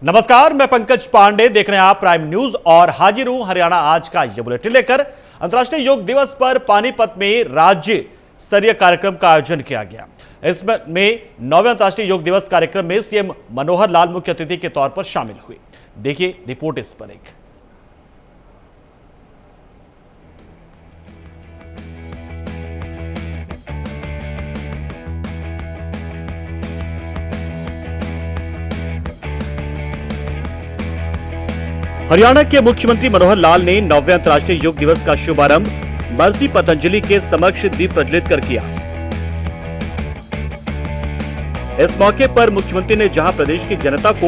नमस्कार, मैं पंकज पांडे, देख रहे हैं आप प्राइम न्यूज और हाजिर हूं हरियाणा आज का यह बुलेटिन लेकर। अंतर्राष्ट्रीय योग दिवस पर पानीपत में राज्य स्तरीय कार्यक्रम का आयोजन किया गया। इसमें 9वें अंतर्राष्ट्रीय योग दिवस कार्यक्रम में सीएम मनोहर लाल मुख्य अतिथि के तौर पर शामिल हुए। देखिए रिपोर्ट इस पर एक। हरियाणा के मुख्यमंत्री मनोहर लाल ने 9वें अंतर्राष्ट्रीय योग दिवस का शुभारंभ महर्षि पतंजलि के समक्ष दीप प्रज्वलित कर किया। इस मौके पर मुख्यमंत्री ने जहां प्रदेश की जनता को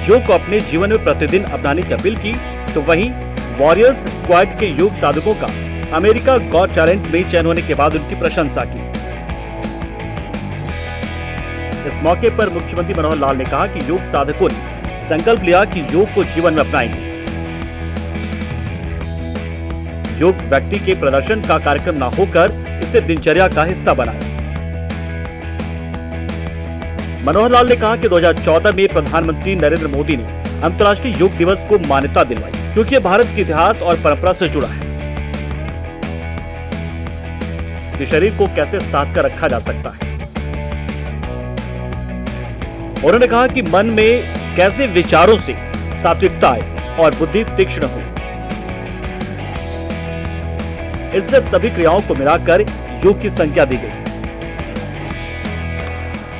योग को अपने जीवन में प्रतिदिन अपनाने की अपील की, तो वहीं वॉरियर्स स्क्वाड के योग साधकों का अमेरिका गॉट टैलेंट में चयन होने के बाद उनकी प्रशंसा की। इस मौके पर मुख्यमंत्री मनोहर लाल ने कहा कि योग साधकों ने संकल्प लिया कि योग को जीवन में अपनाएंगे। योग व्यक्ति के प्रदर्शन का कार्यक्रम न होकर इसे दिनचर्या का हिस्सा बनाए। मनोहर लाल ने कहा कि 2014 में प्रधानमंत्री नरेंद्र मोदी ने अंतर्राष्ट्रीय योग दिवस को मान्यता दिलवाई, क्योंकि यह भारत के इतिहास और परंपरा से जुड़ा है कि शरीर को कैसे साध कर रखा जा सकता है। उन्होंने कहा कि मन में कैसे विचारों से सात्विकता आए और बुद्धि तीक्ष्ण हो। इसलिए सभी क्रियाओं को मिलाकर योग की संज्ञा दी गई।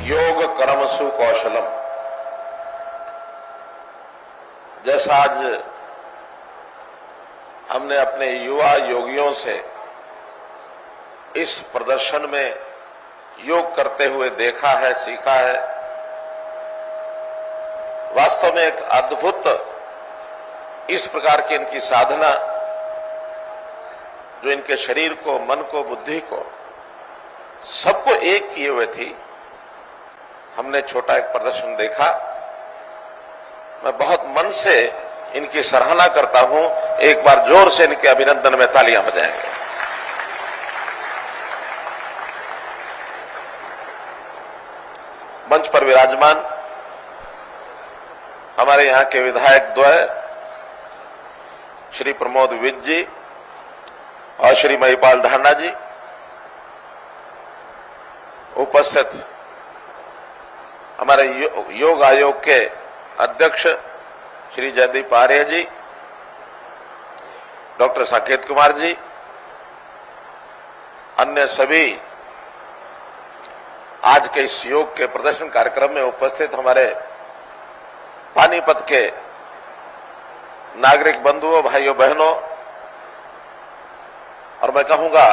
योग कर्मसु कौशलम, जैसा आज हमने अपने युवा योगियों से इस प्रदर्शन में योग करते हुए देखा है, सीखा है, वास्तव में एक अद्भुत इस प्रकार की इनकी साधना जो इनके शरीर को, मन को, बुद्धि को, सबको एक किए हुए थी। हमने छोटा एक प्रदर्शन देखा। मैं बहुत मन से इनकी सराहना करता हूं। एक बार जोर से इनके अभिनंदन में तालियां बजाएंगे। मंच पर विराजमान हमारे यहां के विधायक द्वय श्री प्रमोद विज जी और श्री महिपाल ढांडा जी, उपस्थित हमारे योग आयोग के अध्यक्ष श्री जयदीप आर्य जी, डॉक्टर साकेत कुमार जी, अन्य सभी आज के इस योग के प्रदर्शन कार्यक्रम में उपस्थित हमारे पानीपत के नागरिक बंधुओं, भाइयों, बहनों, और मैं कहूंगा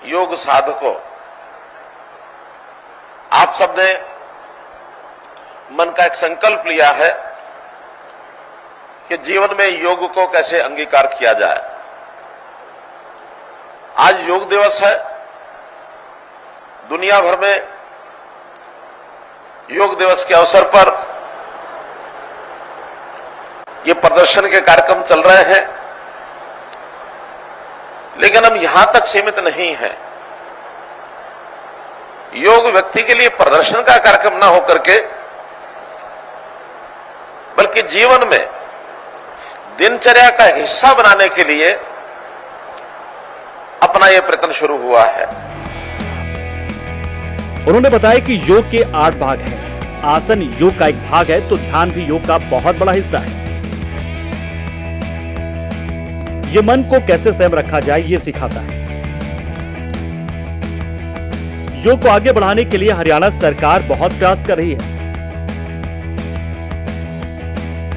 योग साधकों, आप सबने मन का एक संकल्प लिया है कि जीवन में योग को कैसे अंगीकार किया जाए। आज योग दिवस है। दुनिया भर में योग दिवस के अवसर पर ये प्रदर्शन के कार्यक्रम चल रहे हैं, लेकिन हम यहां तक सीमित नहीं हैं। योग व्यक्ति के लिए प्रदर्शन का कार्यक्रम न होकर के बल्कि जीवन में दिनचर्या का हिस्सा बनाने के लिए अपना यह प्रयत्न शुरू हुआ है। उन्होंने बताया कि योग के 8 भाग हैं। आसन योग का एक भाग है, तो ध्यान भी योग का बहुत बड़ा हिस्सा है। ये मन को कैसे संयम रखा जाए, ये सिखाता है। योग को आगे बढ़ाने के लिए हरियाणा सरकार बहुत प्रयास कर रही है।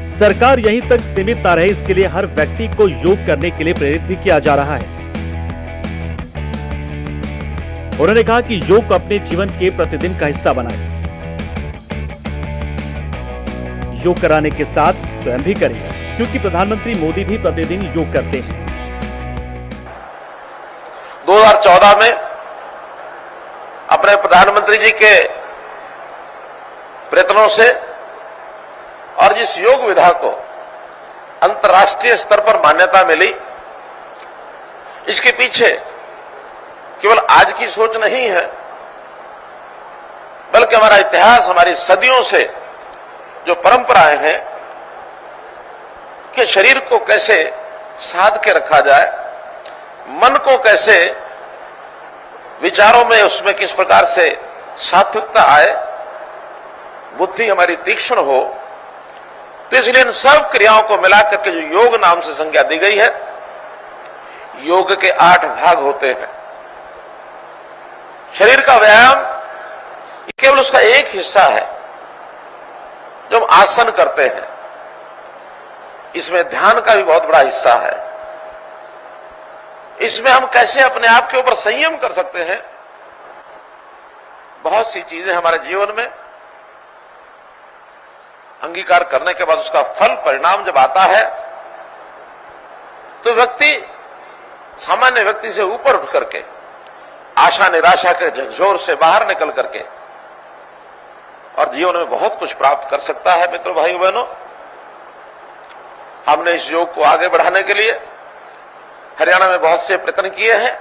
सरकार यहीं तक सीमित ना रहे, इसके लिए हर व्यक्ति को योग करने के लिए प्रेरित भी किया जा रहा है। उन्होंने कहा कि योग को अपने जीवन के प्रतिदिन का हिस्सा बनाए। योग कराने के साथ स्वयं भी करें, क्योंकि प्रधानमंत्री मोदी भी प्रतिदिन योग करते हैं। 2014 में अपने प्रधानमंत्री जी के प्रयत्नों से और जिस योग विधा को अंतर्राष्ट्रीय स्तर पर मान्यता मिली, इसके पीछे केवल आज की सोच नहीं है, बल्कि हमारा इतिहास, हमारी सदियों से जो परंपराएं हैं कि शरीर को कैसे साध के रखा जाए, मन को कैसे विचारों में उसमें किस प्रकार से सात्विकता आए, बुद्धि हमारी तीक्ष्ण हो, तो इसलिए इन सब क्रियाओं को मिलाकर के जो योग नाम से संज्ञा दी गई है, योग के 8 भाग होते हैं। शरीर का व्यायाम ये केवल उसका एक हिस्सा है जो हम आसन करते हैं। इसमें ध्यान का भी बहुत बड़ा हिस्सा है। इसमें हम कैसे अपने आप के ऊपर संयम कर सकते हैं। बहुत सी चीजें हमारे जीवन में अंगीकार करने के बाद उसका फल परिणाम जब आता है तो व्यक्ति सामान्य व्यक्ति से ऊपर उठ करके आशा निराशा के झकझोर से बाहर निकल करके और जीवन में बहुत कुछ प्राप्त कर सकता है। मित्रों, भाइयों, बहनों, हमने इस योग को आगे बढ़ाने के लिए हरियाणा में बहुत से प्रयत्न किए हैं।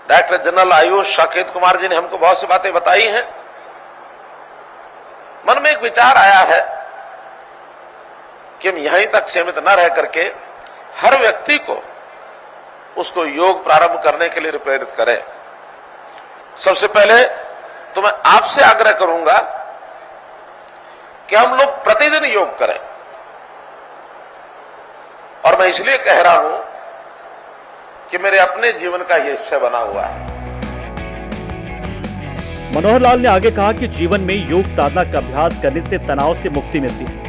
डायरेक्टर जनरल आयुष साकेत कुमार जी ने हमको बहुत सी बातें बताई हैं। मन में एक विचार आया है कि हम यहीं तक सीमित न रह करके हर व्यक्ति को उसको योग प्रारंभ करने के लिए प्रेरित करें। सबसे पहले तो मैं आपसे आग्रह करूंगा कि हम लोग प्रतिदिन योग करें। और मैं इसलिए कह रहा हूं कि मेरे अपने जीवन का यह हिस्सा बना हुआ है। मनोहर लाल ने आगे कहा कि जीवन में योग साधना का अभ्यास करने से तनाव से मुक्ति मिलती है।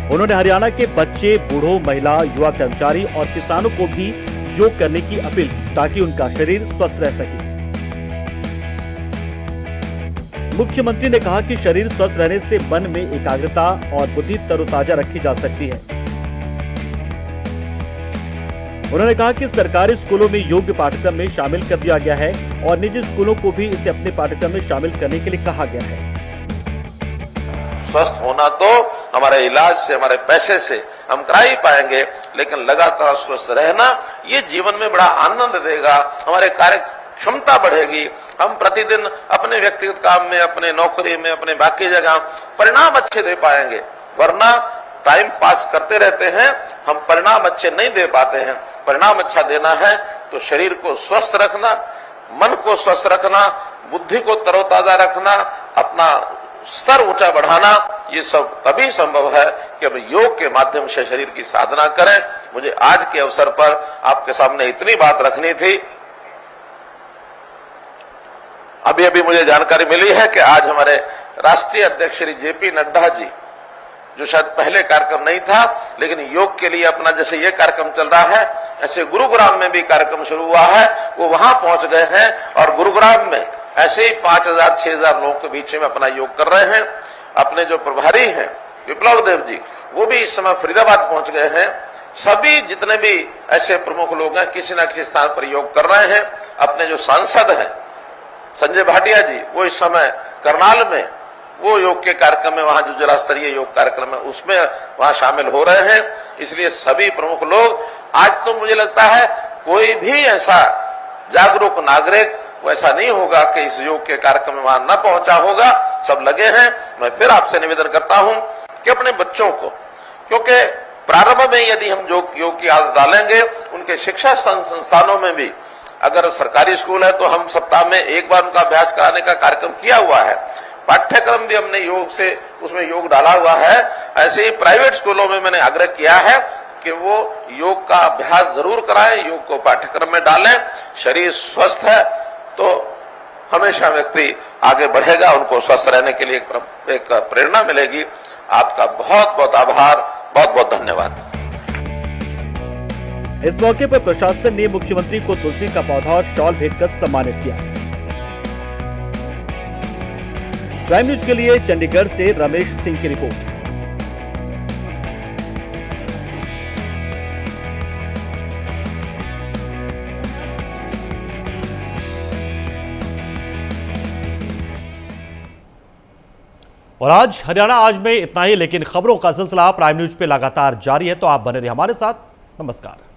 उन्होंने हरियाणा के बच्चे, बूढ़ों, महिला, युवा कर्मचारी और किसानों को भी योग करने की अपील की ताकि उनका शरीर स्वस्थ रह सके। मुख्यमंत्री ने कहा कि शरीर स्वस्थ रहने से मन में एकाग्रता और बुद्धि तरोताजा रखी जा सकती है। उन्होंने कहा कि सरकारी स्कूलों में योग पाठ्यक्रम में शामिल कर दिया गया है और निजी स्कूलों को भी इसे अपने पाठ्यक्रम में शामिल करने के लिए कहा गया है। स्वस्थ होना तो हमारे इलाज से, हमारे पैसे से हम करा ही पाएंगे, लेकिन लगातार स्वस्थ रहना ये जीवन में बड़ा आनंद देगा, हमारे कार्य क्षमता बढ़ेगी। हम प्रतिदिन अपने व्यक्तिगत काम में, अपने नौकरी में, अपने बाकी जगह परिणाम अच्छे दे पाएंगे। वरना टाइम पास करते रहते हैं, हम परिणाम अच्छे नहीं दे पाते हैं। परिणाम अच्छा देना है तो शरीर को स्वस्थ रखना, मन को स्वस्थ रखना, बुद्धि को तरोताजा रखना, अपना स्तर ऊंचा बढ़ाना, ये सब तभी संभव है कि हम योग के माध्यम से शरीर की साधना करें। मुझे आज के अवसर पर आपके सामने इतनी बात रखनी थी। अभी अभी मुझे जानकारी मिली है कि आज हमारे राष्ट्रीय अध्यक्ष श्री जेपी नड्डा जी, जो शायद पहले कार्यक्रम नहीं था, लेकिन योग के लिए अपना जैसे ये कार्यक्रम चल रहा है, ऐसे गुरुग्राम में भी कार्यक्रम शुरू हुआ है, वो वहां पहुंच गए हैं और गुरुग्राम में ऐसे ही 5000-6000 लोगों के बीच में अपना योग कर रहे हैं। अपने जो प्रभारी हैं विप्लव देव जी, वो भी इस समय फरीदाबाद पहुंच गए हैं। सभी जितने भी ऐसे प्रमुख लोग हैं किसी न किसी स्थान पर योग कर रहे हैं। अपने जो सांसद हैं संजय भाटिया जी, वो इस समय करनाल में वो योग के कार्यक्रम में, वहां जो जिला स्तरीय योग कार्यक्रम है उसमें वहां शामिल हो रहे हैं। इसलिए सभी प्रमुख लोग, आज तो मुझे लगता है कोई भी ऐसा जागरूक नागरिक वैसा नहीं होगा कि इस योग के कार्यक्रम में वहां न पहुंचा होगा। सब लगे हैं। मैं फिर आपसे निवेदन करता हूं कि अपने बच्चों को, क्योंकि प्रारंभ में यदि हम योग की आदत डालेंगे, उनके शिक्षा संस्थानों में भी, अगर सरकारी स्कूल है तो हम सप्ताह में एक बार उनका अभ्यास कराने का कार्यक्रम किया हुआ है। पाठ्यक्रम भी हमने योग से उसमें योग डाला हुआ है। ऐसे ही प्राइवेट स्कूलों में मैंने आग्रह किया है कि वो योग का अभ्यास जरूर कराएं, योग को पाठ्यक्रम में डालें। शरीर स्वस्थ है तो हमेशा व्यक्ति आगे बढ़ेगा, उनको स्वस्थ रहने के लिए एक प्रेरणा मिलेगी। आपका बहुत बहुत आभार, बहुत बहुत धन्यवाद। इस मौके पर प्रशासन ने मुख्यमंत्री को तुलसी का पौधा और शॉल भेंट कर सम्मानित किया। प्राइम न्यूज के लिए चंडीगढ़ से रमेश सिंह की रिपोर्ट। और आज हरियाणा आज में इतना ही, लेकिन खबरों का सिलसिला प्राइम न्यूज पे लगातार जारी है, तो आप बने रहिए हमारे साथ। नमस्कार।